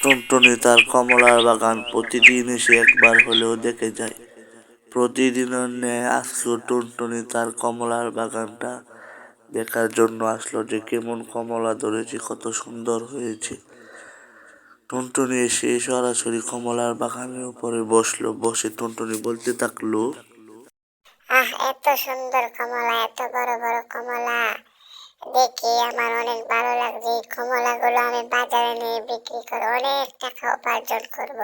টুনটুনি তার কমলার বাগান প্রতিদিন এসে একবার হলেও দেখে যায়। প্রতিদিনের ন্যায় আজকেও টুনটুনি তার কমলার বাগানটা দেখার জন্য আসলো যে কেমন কমলা ধরেছে, কত সুন্দর হয়েছে। টুনটুনি এসে সরাসরি কমলার বাগানের উপরে বসলো। বসে টুনটুনি বলতে থাকলো, আহ, এত সুন্দর কমলা, এত বড় বড় কমলা দেখে আমার অনেক ভালো লাগছে। এই কমলাগুলো আমি বাজারে নিয়ে বিক্রি করে অনেক টাকা উপার্জন করব।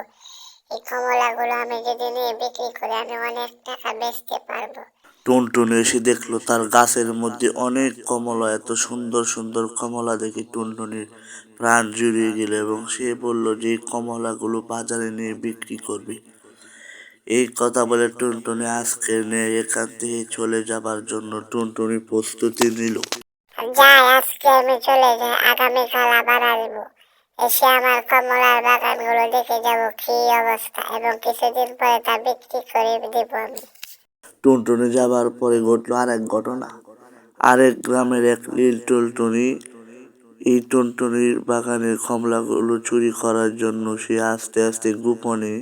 এই কমলাগুলো আমি যদি নিয়ে বিক্রি করে আমি অনেক টাকা বেচতে পারবো। টুনটুনি এসে দেখলো তার গাছের মধ্যে অনেক কমলা। এত সুন্দর সুন্দর কমলা দেখে টুনটুনির প্রাণ জুড়িয়ে গেল এবং সে বলল যে এই কমলাগুলো বাজারে নিয়ে বিক্রি করবে। এই কথা বলে টুনটুনি আজকে নিয়ে এখান থেকে চলে যাবার জন্য টুনটুনি প্রস্তুতি নিল। যাই, আজকে আমি চলে যাই, আগামীকাল আবার আসবো। এসে আমার কমলার বাগানগুলো দেখে যাব কি অবস্থা, এবং কিছুদিন পরে তা বিক্রি করে দেব আমি। টুনটুনি যাবার পরে ঘটলো আরেক ঘটনা। আরেক গ্রামের এক নীল টুনটুনি এই টুনটুনির বাগানের কমলাগুলো চুরি করার জন্য সে আস্তে আস্তে গোপনে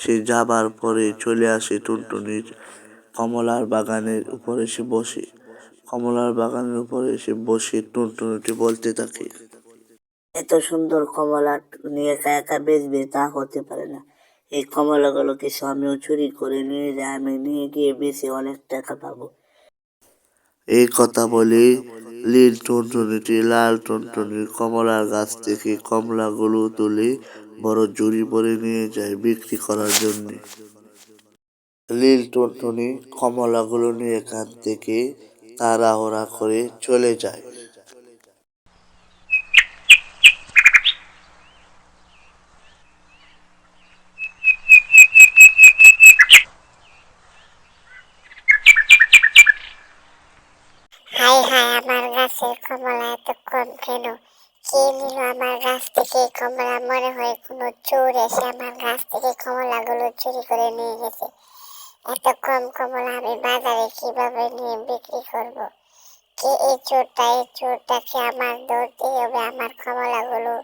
সে যাবার পরে চলে আসে টুনটুনির কমলার বাগানের উপরে এসে বসে। কমলার বাগানের উপরে এসে বসে টুনটুনিটি বলতে থাকে, এত সুন্দর কমলা নিয়ে একা একা বেচবে তা হতে পারে না। এই কমলাগুলো কিছু আমিও চুরি করে নিয়ে যাই, আমি নিয়ে গিয়ে বেশি অনেক টাকা পাবো। এই কথা বলে নীল টুনটুনিটি লাল টুনটুনির কমলার গাছ থেকে কমলাগুলো তুলে বড় ঝুড়ি ভরে নিয়ে যায় বিক্রি করার জন্য। নীল টুনটুনি কমলাগুলো নিয়ে এখান থেকে তাড়াহুড়া করে চলে যায়। হাই হাই, আমার গাছের কমলা এত কম কেন? কে নিল আমার গাছ থেকে এই কমলা? মনে হয় কোনো চোর এসে আমার গাছ থেকে কমলাগুলো চুরি করে নিয়ে গেছে। এত কম কমলা আমি বাজারে কিভাবে নিয়ে বিক্রি করব? কে এই চোরটা? এই চোরটাকে আমার ধরতে হবে। আমার কমলাগুলো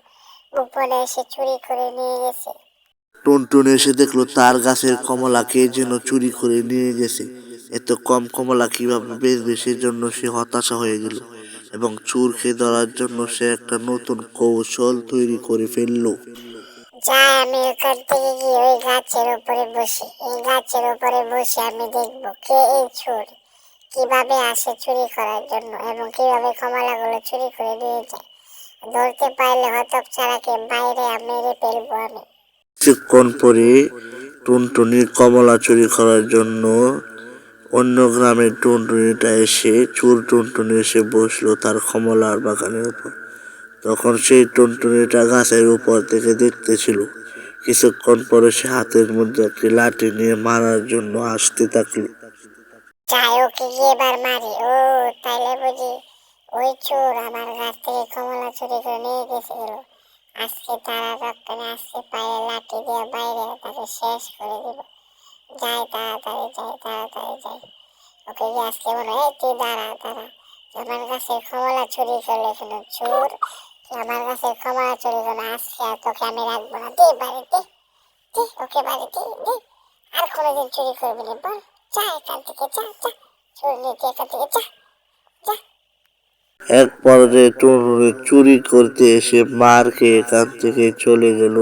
গোপনে এসে চুরি করে নিয়ে গেছে। টুনটুনি এসে দেখলো তার গাছের কমলা কে যেন চুরি করে নিয়ে গেছে। এত কম কমলা কিভাবে বেচবে সেজন্য সে হতাশা হয়ে গেল এবং চোরকে ধরার জন্য সে একটা নতুন কৌশল তৈরি করে ফেললো। যাই, আমি ওখান থেকে গিয়ে ওই গাছের উপরে বসি। এই গাছের উপরে বসে আমি দেখবো কে এই চোর, কিভাবে আসে চুরি করার জন্য এবং কিভাবে কমলাগুলো চুরি করে নিয়ে যায়। ধরতে পারলে হতচ্ছাড়াকে বাইরে মেরে ফেলবো আমি। কিছুক্ষণ পরে টুনটুনি কমলা চুরি করার জন্য অন্য গ্রামের টুনটুনিটা এসে চোর টুনটুনি এসে বসলো তার কমলার বাগানের উপর। তখন সেই টুনটুনিটা গাছের উপর থেকে দেখতেছিল। কিছুক্ষণ পরে সে হাতের মধ্যে একটি লাঠি নিয়ে মারার জন্য আসতে থাকলো। যাই, ওকে গিয়ে এবার মারি। ও, তাইলে বুঝি ওই চোর আমার গাছ থেকে কমলা চুরি করে নিয়ে গেছিল। আজকে তারা রক্ষণে আসতে পারে, লাঠি দিয়ে বাইরে তাকে শেষ করে দিব। যাই, তাড়াতাড়ি যাই, তাড়াতাড়ি যাই। ওকে গিয়ে আজকে বলো, এই তুই দাঁড়া দাঁড়া, আমার গাছের কমলা চুরি করলে কেন চোর? তুই আমার গাছের কমলা চুরি করলে আজকে আর তোকে আমি রাখবো না। দে বাড়ি, দে দে, ওকে বাড়ি দে দে। আর কোনোদিন চুরি করবি না, বল। যা এখান থেকে, যা যা, চোর নিতে এখান থেকে যা যা। এক পর্যায়ে টুনটুনি চুরি করতে এসে মার খেয়ে এখান থেকে চলে গেল।